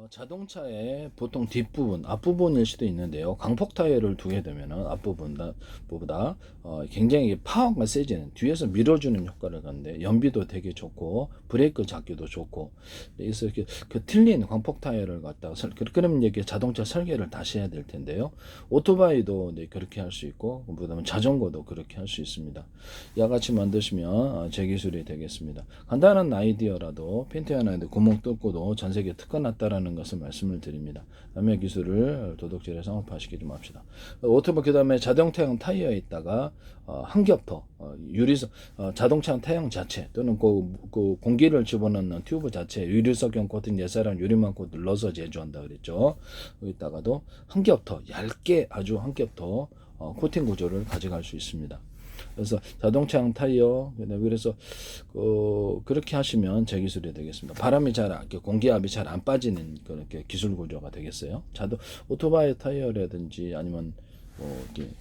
자동차의 보통 뒷부분, 앞부분일 수도 있는데요. 강폭 타이어를 두게 되면은 앞부분보다 굉장히 파워가 세지는 뒤에서 밀어주는 효과를 갖는데 연비도 되게 좋고 브레이크 잡기도 좋고 그래서 이렇게 그 틀린 강폭 타이어를 갖다가 그러면 이게 자동차 설계를 다시 해야 될 텐데요. 오토바이도 네, 그렇게 할 수 있고 그다음에 자전거도 그렇게 할 수 있습니다. 야같이 만드시면 제 기술이 되겠습니다. 간단한 아이디어라도 팬티 하나에 구멍 뚫고도 전 세계 특허 났다라는 것을 말씀을 드립니다. 남의 기술을 도둑질에 상업화시키지 좀 합시다. 오토바이 그다음에 자동차용 타이어에 있다가 한 겹 더 유리석 자동차용 타이어 자체 또는 그 공기를 집어넣는 튜브 자체 유리석용 코팅 옛사람 유리만 코 눌러서 제조한다 그랬죠. 여기다가도 한 겹 더 얇게 아주 한 겹 더 코팅 구조를 가져갈 수 있습니다. 그래서 자동차용 타이어 그래서 그렇게 하시면 제 기술이 되겠습니다. 바람이 공기압이 잘 안 빠지는 그렇게 기술 구조가 되겠어요. 오토바이 타이어라든지 아니면 이렇게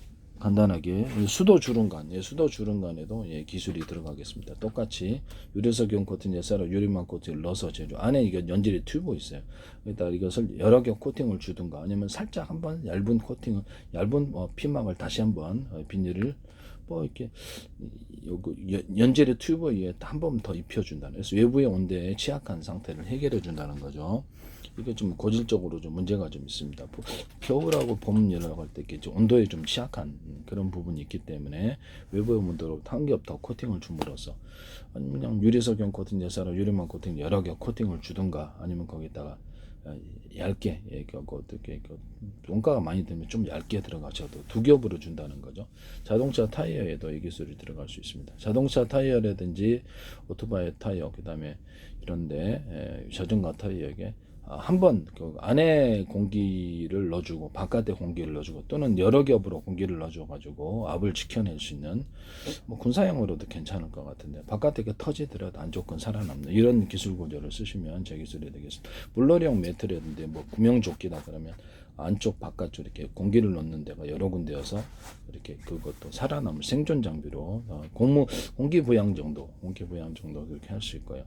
간단하게 수도 주름간에도 기술이 들어가겠습니다. 똑같이 유리석용 코팅 옛사로 유리만 코팅을 넣어서 제조. 안에 이게 연질이 튜브 있어요. 그러니까 이것을 여러 겹 코팅을 주든가 아니면 살짝 한번 얇은 피막을 다시 한번 비닐을 이렇게 연질의 튜브 위에 한 번 더 입혀준다는. 그래서 외부의 온도에 취약한 상태를 해결해 준다는 거죠. 이게 좀 고질적으로 좀 문제가 좀 있습니다. 겨울하고 봄이라고 할 때 온도에 좀 취약한 그런 부분이 있기 때문에 외부의 온도로 한 겹 더 코팅을 줌으로써 아니면 그냥 유리석용 코팅 예사로 유리만 코팅 여러 겹 코팅을 주든가 아니면 거기다가 얇게 어떻게 원가가 많이 들면 좀 얇게 들어가셔도 두 겹으로 준다는 거죠. 자동차 타이어에도 이 기술이 들어갈 수 있습니다. 자동차 타이어라든지 오토바이 타이어 그다음에 이런데 자전거 타이어에 한번 그 안에 공기를 넣어주고 바깥에 공기를 넣어주고 또는 여러 겹으로 공기를 넣어줘가지고 압을 지켜낼 수 있는 군사용으로도 괜찮을 것 같은데 바깥에 터지더라도 안쪽은 살아남는 이런 기술 구조를 쓰시면 제 기술이 되겠습니다. 물놀이용 매트라든지 구명조끼다 그러면 안쪽 바깥쪽 이렇게 공기를 넣는 데가 여러 군데여서 이렇게 그것도 살아남을 생존 장비로 공기 부양 정도 그렇게 할 수 있고요.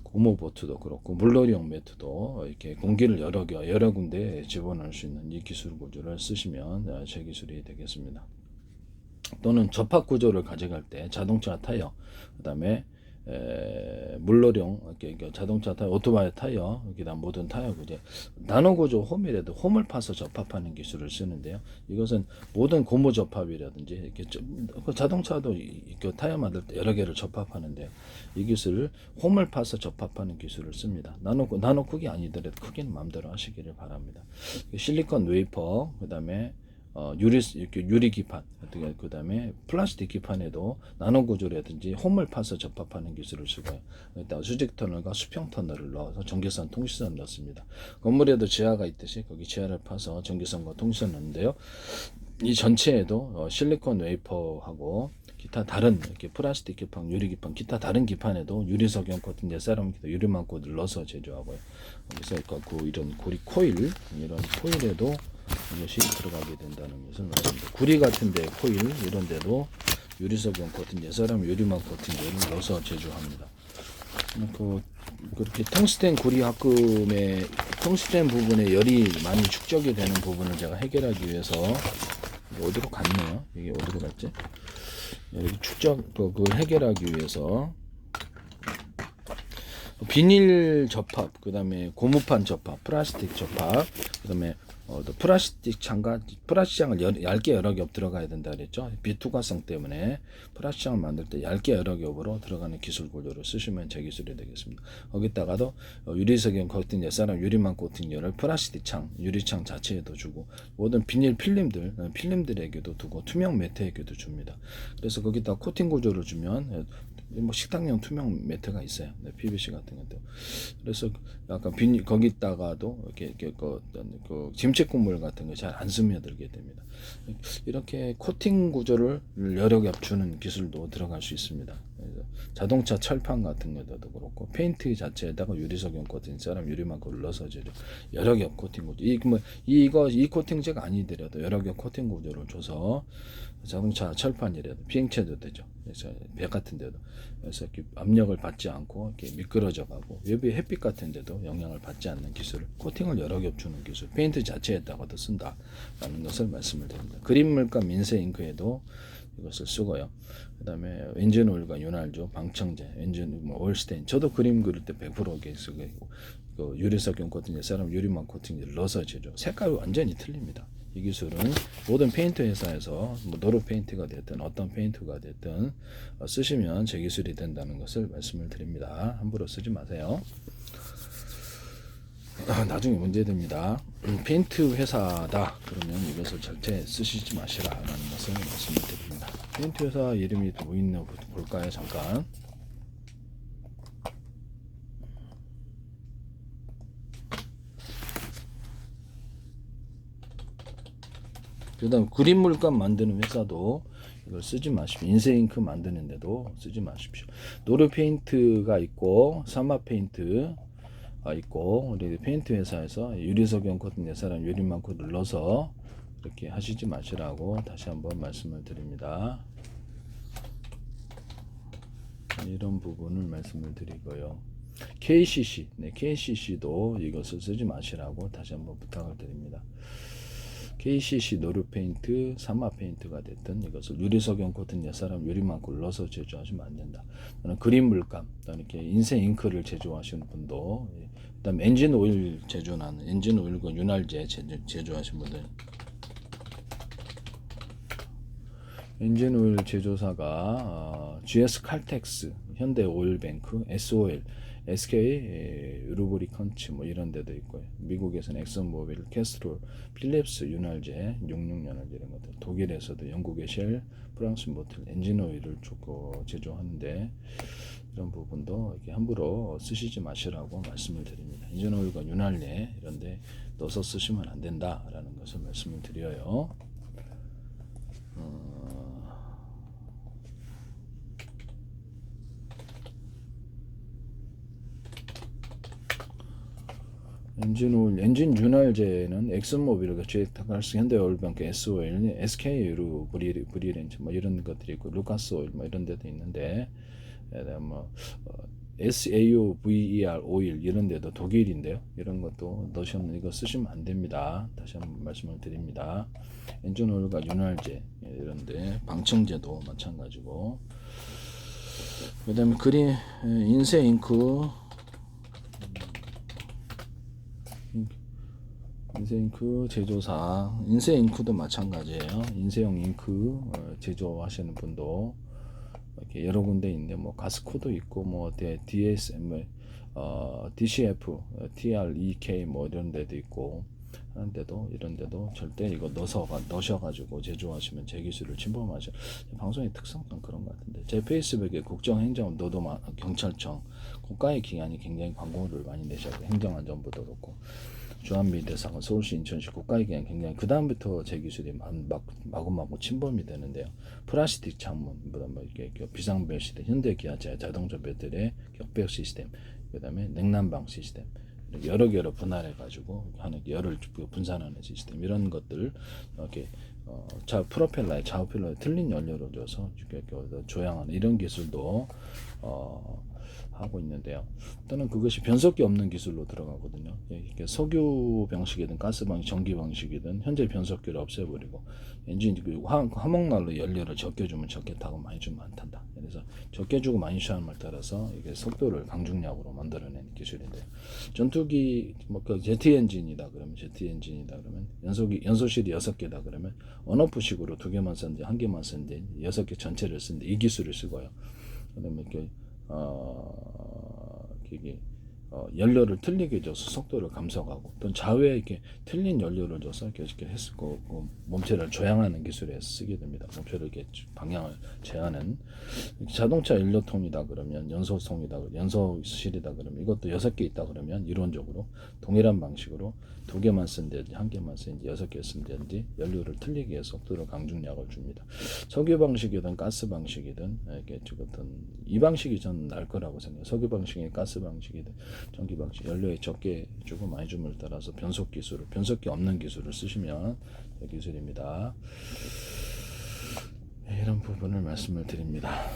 고무보트도 그렇고 물놀이용 매트도 이렇게 공기를 여러 군데 집어넣을 수 있는 이 기술 구조를 쓰시면 제 기술이 되겠습니다. 또는 접합 구조를 가져갈 때 자동차 타이어 그다음에 물놀이용 자동차 타이어 오토바이 타이어 그다음 모든 타이어 구조 나노 구조 홈이라도 홈을 파서 접합하는 기술을 쓰는데요. 이것은 모든 고무 접합이라든지 이렇게 자동차도 타이어 만들 때 여러 개를 접합하는데 이 기술을 홈을 파서 접합하는 기술을 씁니다. 나노 크기 아니더라도 크기는 마음대로 하시기를 바랍니다. 실리콘 웨이퍼 그다음에 유리 기판, 그 다음에 플라스틱 기판에도 나노 구조라든지 홈을 파서 접합하는 기술을 쓰고요. 일단 수직 터널과 수평 터널을 넣어서 전기선, 통신선 넣습니다. 건물에도 지하가 있듯이 거기 지하를 파서 전기선과 통신선 넣는데요. 이 전체에도 실리콘 웨이퍼하고 기타 다른 이렇게 플라스틱 기판, 유리 기판, 기타 다른 기판에도 유리석용 코팅, 옛사람 유리만 코드를 넣어서 제조하고요. 그래서 이런 이런 코일에도 이것이 들어가게 된다는 것을 말씀드립니다. 구리 같은데 코일 이런 데도 유리석용 코팅, 옛사람 유리만 코팅을 넣어서 제조합니다. 그렇게 텅스텐 구리 합금의 텅스텐 부분에 열이 많이 축적이 되는 부분을 제가 해결하기 위해서 어디로 갔네요. 이게 어디로 갔지? 여기 그걸 해결하기 위해서 비닐 접합, 그 다음에 고무판 접합, 플라스틱 접합, 그 다음에 플라스틱 창을 얇게 여러 겹 들어가야 된다 그랬죠. 비투과성 때문에 플라스틱 창을 만들 때 얇게 여러 겹으로 들어가는 기술 구조를 쓰시면 제 기술이 되겠습니다. 거기다가도 유리석용 코팅 옛사람 유리만 코팅열을 플라스틱 창, 유리창 자체에도 주고 모든 비닐 필름들에게도 두고 투명 매트에게도 줍니다. 그래서 거기다 코팅 구조를 주면 식당용 투명 매트가 있어요. PVC 같은 것도. 그래서 약간 거기다가도 이렇게 김치 국물 같은 거 잘 안 스며들게 됩니다. 이렇게 코팅 구조를 여러 겹 주는 기술도 들어갈 수 있습니다. 그래서 자동차 철판 같은 것도 그렇고 페인트 자체에다가 유리석용 코팅 사람 유리만큼 눌러서 제조 여러 겹 코팅 구조 이 코팅제가 아니더라도 여러 겹 코팅 구조를 줘서 자동차 철판이라도 비행체도 되죠. 그래서 배 같은 데도 그래서 이렇게 압력을 받지 않고 이렇게 미끄러져 가고 외부의 햇빛 같은 데도 영향을 받지 않는 기술 코팅을 여러 겹 주는 기술 페인트 자체에다가도 쓴다라는 것을 말씀을 드립니다. 그린 물감 인쇄 잉크에도 이것을 쓰고요. 그 다음에 엔진 오일과 윤활유, 방청제, 엔진 오일 스테인. 저도 그림 그릴 때 100% 쓰고 그 유리석용 코팅제, 사람 유리망 코팅제를 넣어서 제조. 색깔이 완전히 틀립니다. 이 기술은 모든 페인트 회사에서 뭐 노루 페인트가 됐든 어떤 페인트가 됐든 쓰시면 제 기술이 된다는 것을 말씀을 드립니다. 함부로 쓰지 마세요. 나중에 문제됩니다. 페인트 회사다 그러면 이것을 절대 쓰시지 마시라라는 것을 말씀을 드립니다. 페인트 회사 이름이 뭐 있나 볼까요? 잠깐. 그 다음 그린 물감 만드는 회사도 이걸 쓰지 마십시오. 인쇄 잉크 만드는데도 쓰지 마십시오. 노루 페인트가 있고 사마 페인트 있고 우리 페인트 회사에서 유리석용 코팅 사람 유리만큼 눌러서 이렇게 하시지 마시라고 다시 한번 말씀을 드립니다. 이런 부분을 말씀을 드리고요. KCC, KCC도 이것을 쓰지 마시라고 다시 한번 부탁을 드립니다. KCC 노루 페인트, 사마 페인트가 됐든 이것을 유리석용 코팅 사람 유리만큼 눌러서 제조하시면 안 된다. 그린 물감, 이렇게 인쇄 잉크를 제조하시는 분도, 그다음 엔진 오일 제조하는 엔진 오일과 윤활제 제조하시는 분들, 엔진 오일 제조사가 GS 칼텍스, 현대 오일뱅크, SOL, SK 루브리컨츠 뭐 이런 데도 있고요. 미국에서는 엑슨모빌, 캐스트롤, 필립스 윤활제, 66 윤활제 이런 것들. 독일에서도 영국의 쉘, 프랑스 모틀 엔진 오일을 주고 제조하는데 이런 부분도 이렇게 함부로 쓰시지 마시라고 말씀을 드립니다. 엔진 오일과 윤활제 이런데 넣어서 쓰시면 안 된다라는 것을 말씀을 드려요. 엔진 오일, 엔진 윤활제는 엑슨모빌과 GS 현대오일뱅크, SOL, SK로 브리렌츠 뭐 이런 것들이 있고 루카스 오일 뭐 이런 데도 있는데 뭐 SAUVER 오일 이런 데도 독일인데요. 이런 것도 넣으시면 이거 쓰시면 안 됩니다. 다시 한번 말씀을 드립니다. 엔진 오일과 윤활제 이런데 방청제도 마찬가지고 그다음에 그린 인쇄 잉크 인쇄 잉크 제조사 인쇄 잉크도 마찬가지예요. 인쇄용 잉크 제조하시는 분도 이렇게 여러 군데 있는데 뭐 가스코도 있고 뭐 DSM DCF TREK 뭐 이런 데도 있고 하는데도 이런 데도 절대 이거 넣으셔가지고 제조하시면 제 기술을 침범하죠. 방송의 특성상 그런 것 같은데 제 페이스북에 국정행정 노도 경찰청 국가의 기관이 굉장히 광고를 많이 내셔서 행정안전부도 그렇고 주한미대사관 서울시 인천시 국가의 기관 굉장히 그 다음부터 제 기술이 마구마구 침범이 되는데요. 플라스틱 창문, 뭐 이렇게 비상벨 시스템, 현대기아차 자동차 배터리의 격벽 시스템, 그다음에 냉난방 시스템. 여러 개로 분할해 가지고 하는 열을 분산하는 시스템 이런 것들 이렇게 프로펠러에 좌우펠러에 틀린 연료를 줘서 조향하는 이런 기술도 하고 있는데요. 또는 그것이 변속기 없는 기술로 들어가거든요. 이렇게 석유 방식이든 가스 방식, 전기 방식이든 현재 변속기를 없애버리고 엔진 화목난로 연료를 적게 주면 적게 타고 많이 주면 안 탄다. 그래서 적게 주고 많이 취하는 말 따라서 이게 속도를 강중량으로 만들어내는 기술인데요. 전투기 뭐그 제트 엔진이다 그러면 연소실이 6개다 그러면 언오프식으로 2개만 쓰는데 1개만 쓰는데 6개 전체를 쓰는데 이 기술을 쓰고요. 그다음에 이렇게 연료를 틀리게 줘서 속도를 감속하고 또 좌우에 이렇게 틀린 연료를 줘서 이렇게 했을 거고 몸체를 조향하는 기술에 쓰게 됩니다. 몸체를 이렇게 방향을 제하는 자동차 연료통이다 그러면 연소실이다 그러면 이것도 6개 있다 그러면 이론적으로 동일한 방식으로 2개만 쓴다든지 1개만 쓴다든지 6개 쓴다든지 연료를 틀리게 해서 속도를 강중량을 줍니다. 석유 방식이든 가스 방식이든 이게 어떤 이 방식이 저는 날 거라고 생각해요. 석유 방식이 가스 방식이든 전기 방식 연료에 적게 주고 많이 줌을 따라서 변속기 없는 기술을 쓰시면 기술입니다. 이런 부분을 말씀을 드립니다.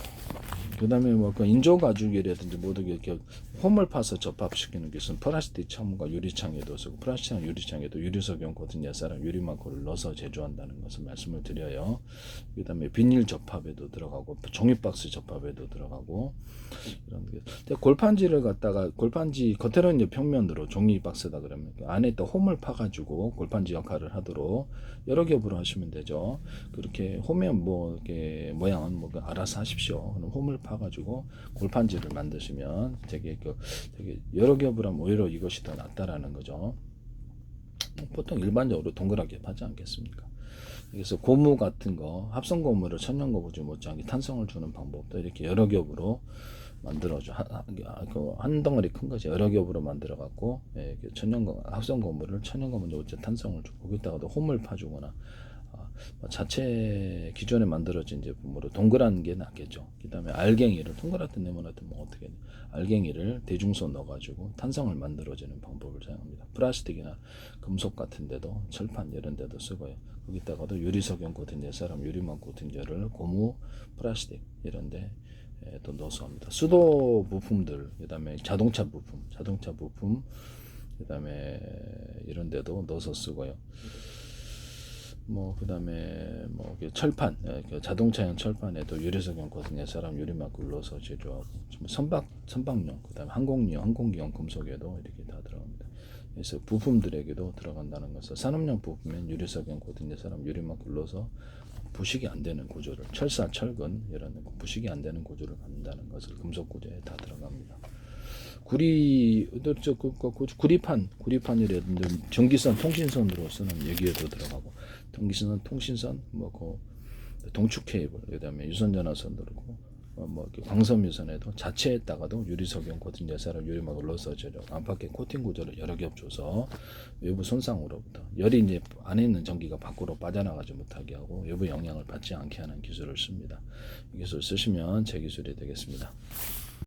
그 다음에 그 인조 가죽이라든지 모든 이렇게 홈을 파서 접합시키는 기술은 플라스틱 창문과 유리창에도 쓰고 플라스틱 유리창에도 유리석용 코팅 예사랑 유리막고를 넣어서 제조한다는 것을 말씀을 드려요. 그 다음에 비닐 접합에도 들어가고 종이박스 접합에도 들어가고 이런 게 골판지를 갖다가 골판지 겉에는 이제 평면으로 종이박스다 그러면 안에 또 홈을 파가지고 골판지 역할을 하도록 여러 겹으로 하시면 되죠. 그렇게 홈에 뭐 이렇게 모양은 뭐 알아서 하십시오. 그럼 홈을 파가지고 골판지를 만드시면 되게 여러 겹으로 하면 오히려 이것이 더 낫다라는 거죠. 보통 일반적으로 동그랗게 파지 않겠습니까? 그래서 고무 같은 거 합성 고무를 천연 고무줄 못지않게 탄성을 주는 방법도 이렇게 여러 겹으로 만들어줘. 한 덩어리 큰 거지 여러 겹으로 만들어 갖고 합성 고무를 천연 고무줄 못지 탄성을 주고 거기다가도 홈을 파주거나 자체 기존에 만들어진 제품으로 동그란 게 낫겠죠. 그 다음에 알갱이를 동그랗게 네모나든 뭐 어떻게 알갱이를 대중소 넣어가지고 탄성을 만들어지는 방법을 사용합니다. 플라스틱이나 금속 같은 데도 철판 이런 데도 쓰고요. 거기다가도 유리석용 코팅제, 사람 유리막 코팅제를 고무, 플라스틱 이런 데 또 넣어서 합니다. 수도 부품들, 그 다음에 자동차 부품, 그 다음에 이런 데도 넣어서 쓰고요. 그 다음에 철판, 자동차용 철판에도 유리석용 코팅제, 사람 유리막을 넣어서 제조하고 선박용, 그 다음에 항공기용 금속에도 이렇게 다 들어갑니다. 그래서 부품들에게도 들어간다는 것을 산업용 부품엔 유리석용 코팅제, 사람 유리막을 넣어서 부식이 안 되는 구조를 철사, 철근 이런 부식이 안 되는 구조를 갖는다는 것을 금속 구조에 다 들어갑니다. 구리판이라든지 전기선, 통신선으로 쓰는 여기에도 들어가고 통신선, 동축 케이블, 그다음에 유선전화선 들어고 광섬유선에도 자체에다가도 유리석용 코팅 예사를 유리막을 넣어서 안팎의 코팅 구조를 여러 겹 줘서 외부 손상으로부터 열이 이제 안에 있는 전기가 밖으로 빠져나가지 못하게 하고 외부 영향을 받지 않게 하는 기술을 씁니다. 이 기술을 쓰시면 제 기술이 되겠습니다.